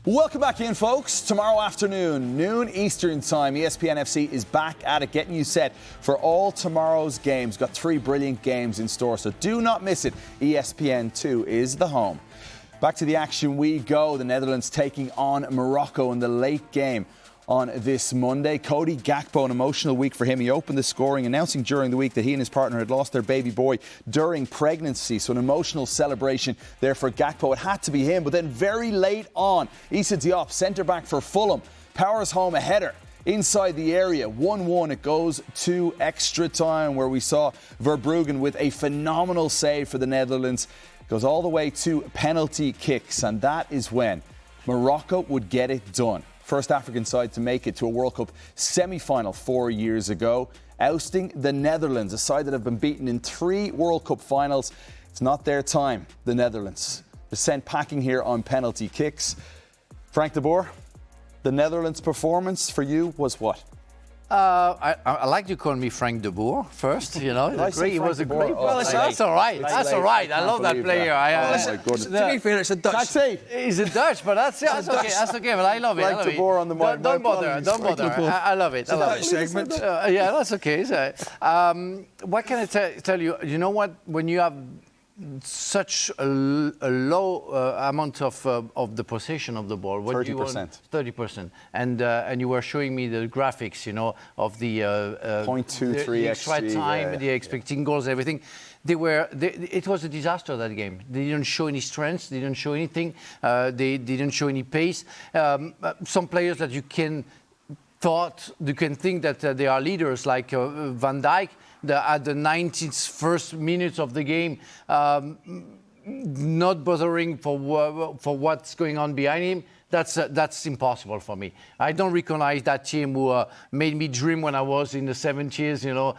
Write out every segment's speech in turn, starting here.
Welcome back in, folks. Tomorrow afternoon, noon Eastern time, ESPN FC is back at it, getting you set for all tomorrow's games. Got 3 brilliant games in store, so do not miss it. ESPN 2 is the home. Back to the action we go. The Netherlands taking on Morocco in the late game on this Monday. Cody Gakpo, an emotional week for him. He opened the scoring, announcing during the week that he and his partner had lost their baby boy during pregnancy. So an emotional celebration there for Gakpo. It had to be him, but then very late on, Issa Diop, centre-back for Fulham, powers home a header inside the area. 1-1. It goes to extra time, where we saw Verbruggen with a phenomenal save for the Netherlands. It goes all the way to penalty kicks, and that is when Morocco would get it done. First African side to make it to a World Cup semi-final 4 years ago, ousting the Netherlands, a side that have been beaten in 3 World Cup finals. It's not their time, the Netherlands. They're sent packing here on penalty kicks. Frank de Boer, the Netherlands' performance for you was what? I like you calling me Frank de Boer first, you know. He was a great. Well, that's all right. That's all right. I love that player. Oh my goodness. To be fair, it's a Dutch. He's a Dutch, but that's okay. That's okay. But I love it. Frank de Boer on the mic. Don't bother. Don't bother. I love it. It's a Dutch segment. Yeah, that's okay. What can I tell you? You know what? When you have such a low amount of the possession of the ball. 30%. 30%. And you were showing me the graphics, you know, of the 0.23 the extra time, the expecting goals, everything. It was a disaster, that game. They didn't show any strength. They didn't show anything. They didn't show any pace. Some players that you can think that they are leaders, like Van Dijk. At the 91st minute of the game, not bothering for what's going on behind him. That's impossible for me. I don't recognize that team who made me dream when I was in the 70s, you know,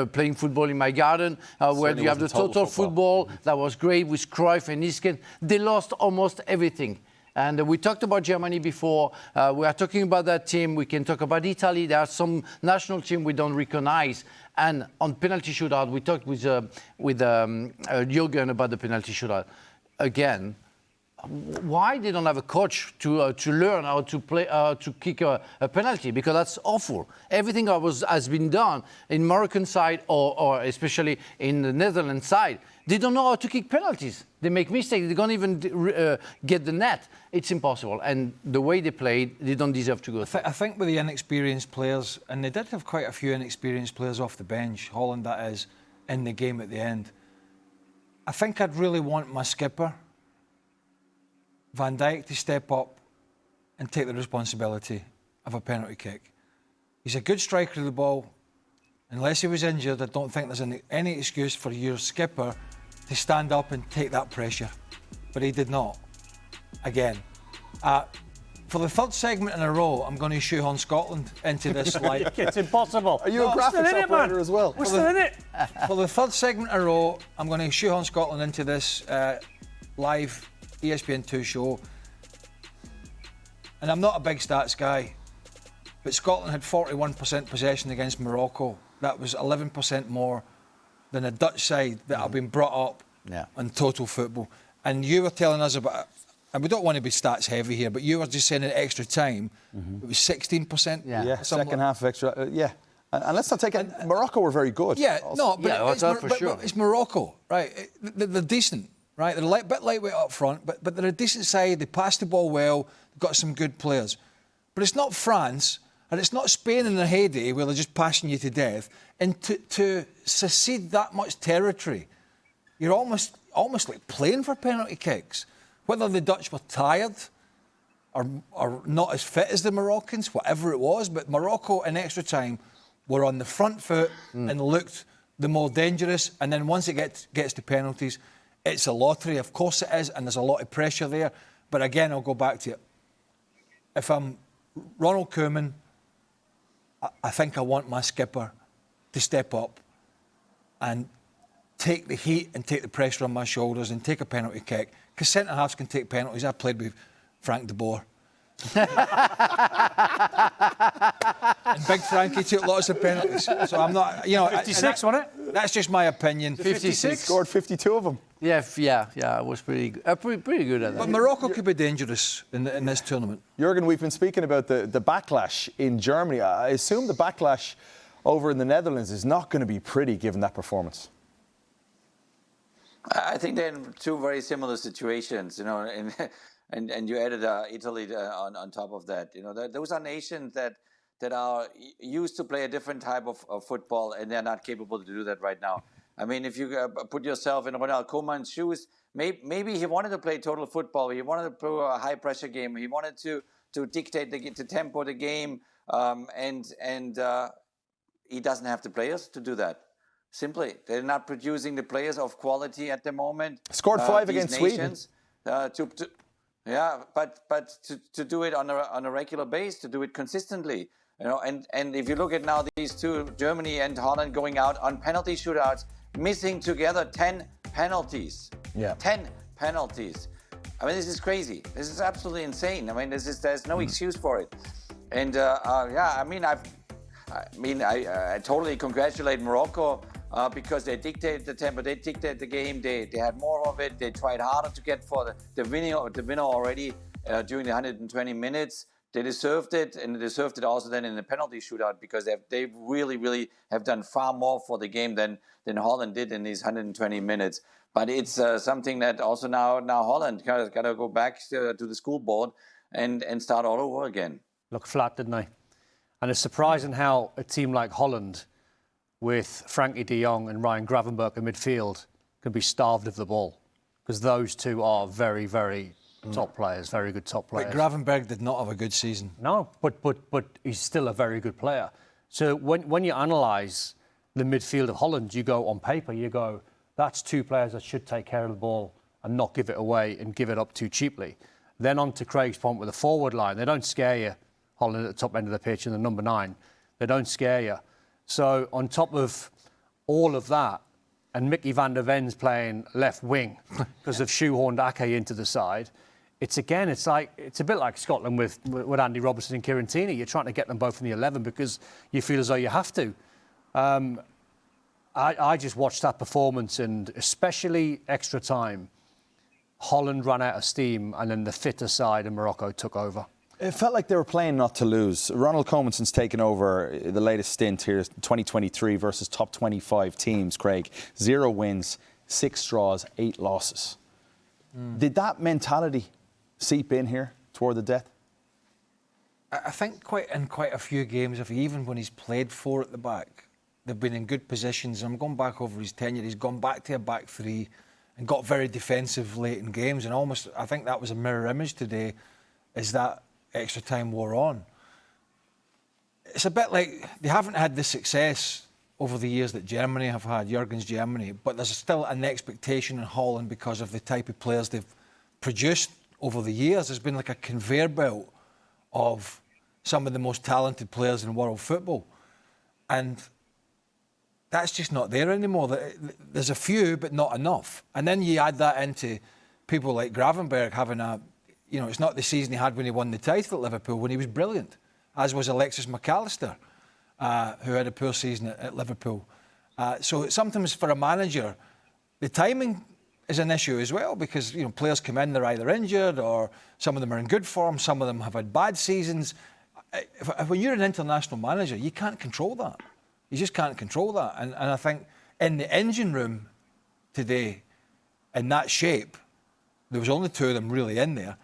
playing football in my garden, where you have the total football that was great with Cruyff and Isken. They lost almost everything. And we talked about Germany before. We are talking about that team. We can talk about Italy. There are some national teams we don't recognize. And on penalty shootout, we talked with Jürgen about the penalty shootout. Again, why they don't have a coach to learn how to play to kick a penalty? Because that's awful. Everything has been done in Moroccan side or especially in the Netherlands side. They don't know how to kick penalties. They make mistakes. They don't even get the net. It's impossible. And the way they played, they don't deserve to go. I think with the inexperienced players, and they did have quite a few inexperienced players off the bench, Holland that is, in the game at the end. I think I'd really want my skipper, Van Dijk, to step up and take the responsibility of a penalty kick. He's a good striker of the ball. Unless he was injured, I don't think there's any excuse for your skipper to stand up and take that pressure. But he did not. Again. For the 3rd segment in a row, I'm going to shoehorn Scotland into this live. It's impossible. Are you a graphics operator as well? We're still in it. For the 3rd segment in a row, I'm going to shoehorn Scotland into this live ESPN 2 show. And I'm not a big stats guy, but Scotland had 41% possession against Morocco. That was 11% more than a Dutch side that have been brought up on total football. And you were telling us about, and we don't want to be stats heavy here, but you were just saying at extra time, it was 16%. Yeah, second half of extra, yeah. And let's not take it, Morocco were very good. Yeah, also. no, but, sure. It's Morocco, right? They're decent, right? They're a bit lightweight up front, but they're a decent side. They pass the ball well. They've got some good players. But it's not France, and it's not Spain in their heyday where they're just passing you to death. And to secede that much territory, you're almost like playing for penalty kicks. Whether the Dutch were tired or not as fit as the Moroccans, whatever it was, but Morocco in extra time were on the front foot and looked the more dangerous. And then once it gets to penalties, it's a lottery. Of course it is, and there's a lot of pressure there. But again, I'll go back to it. If I'm Ronald Koeman, I think I want my skipper to step up and take the heat and take the pressure on my shoulders and take a penalty kick. Because centre-halves can take penalties. I played with Frank de Boer. And Big Frankie took lots of penalties. So I'm not, 56, wasn't it? That's just my opinion. 56? He scored 52 of them. I was pretty good at that. But Morocco could be dangerous in this tournament. Jürgen, we've been speaking about the backlash in Germany. I assume the backlash over in the Netherlands is not going to be pretty given that performance. I think they're in two very similar situations, and you added Italy on top of that. Those are nations that are used to play a different type of football, and they're not capable to do that right now. I mean, if you put yourself in Ronald Koeman's shoes, maybe he wanted to play total football. He wanted to play a high-pressure game. He wanted to dictate the tempo of the game, and he doesn't have the players to do that. Simply, they're not producing the players of quality at the moment. Scored 5 against nations, Sweden. But to do it on a regular basis, to do it consistently, and if you look at now these two, Germany and Holland, going out on penalty shootouts, missing together 10 penalties. Yeah. 10 penalties. I mean, this is crazy. This is absolutely insane. I mean, there's no excuse for it. And I totally congratulate Morocco because they dictated the tempo, they dictated the game, they had more of it, they tried harder to get for the winner already during the 120 minutes. They deserved it, and they deserved it also then in the penalty shootout, because they really, really have done far more for the game than Holland did in these 120 minutes. But it's something that also now Holland got to go back to the school board and start all over again. Looked flat, didn't they? And it's surprising how a team like Holland, with Frankie de Jong and Ryan Gravenberch in midfield, can be starved of the ball, because those two are very, very top players, very good top players. But Gravenberch did not have a good season. No, but he's still a very good player. So when you analyse the midfield of Holland, you go on paper, you go, that's two players that should take care of the ball and not give it away and give it up too cheaply. Then on to Craig's point with the forward line. They don't scare you, Holland at the top end of the pitch and the number 9. They don't scare you. So on top of all of that, and Mickey van der Ven's playing left wing because of shoehorned Ake into the side, it's a bit like Scotland with Andy Robertson and Kieran Tierney. You're trying to get them both in the 11 because you feel as though you have to. I just watched that performance, and especially extra time, Holland ran out of steam, and then the fitter side of Morocco took over. It felt like they were playing not to lose. Ronald Koeman's taken over the latest stint here, 2023 versus top 25 teams, Craig. 0 wins, 6 draws, 8 losses. Did that mentality seep in here toward the death? I think quite a few games, even when he's played 4 at the back, they've been in good positions. I'm going back over his tenure. He's gone back to a back 3 and got very defensive late in games. And I think that was a mirror image today, as that extra time wore on. It's a bit like they haven't had the success over the years that Germany have had, Jürgen's Germany, but there's still an expectation in Holland because of the type of players they've produced over the years. There's been like a conveyor belt of some of the most talented players in world football. And that's just not there anymore. There's a few, but not enough. And then you add that into people like Gravenberch having it's not the season he had when he won the title at Liverpool, when he was brilliant, as was Alexis McAllister, who had a poor season at Liverpool. So sometimes for a manager, the timing is an issue as well, because players come in, they're either injured or some of them are in good form, some of them have had bad seasons. When you're an international manager, you can't control that. You just can't control that. And I think in the engine room today, in that shape, there was only 2 of them really in there.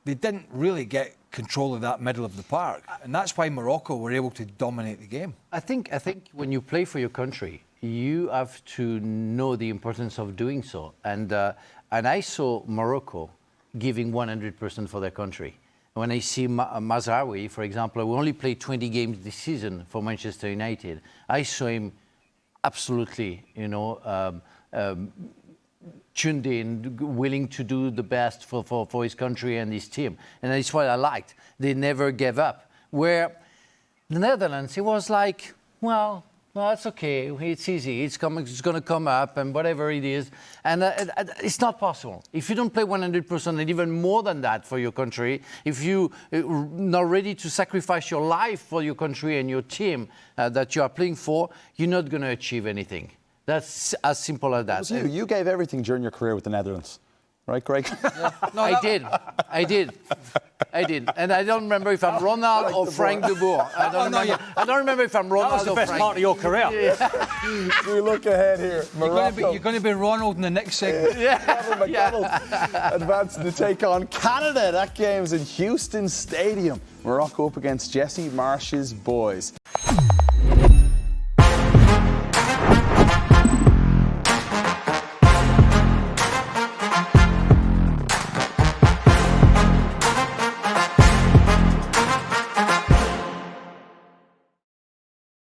They didn't really get control of that middle of the park. And that's why Morocco were able to dominate the game. I think when you play for your country, you have to know the importance of doing so. And I saw Morocco giving 100% for their country. When I see Mazraoui, for example, who only played 20 games this season for Manchester United, I saw him absolutely, tuned in, willing to do the best for his country and his team. And that's what I liked. They never gave up. Where the Netherlands, it was like, well, it's okay, it's easy, it's going to come up, and whatever it is. And it's not possible. If you don't play 100% and even more than that for your country, if you're not ready to sacrifice your life for your country and your team that you are playing for, you're not going to achieve anything. That's as simple as that. You gave everything during your career with the Netherlands, right, Greg? No, I did. And I don't remember if I'm Ronald or Frank de Boer. I don't remember if I'm Ronald That was the or best Frank. part of your career. We look ahead here. Morocco. you're going to be Ronald in the next segment. Advancing to take on Canada. That game's in Houston Stadium. Morocco up against Jesse Marsh's boys.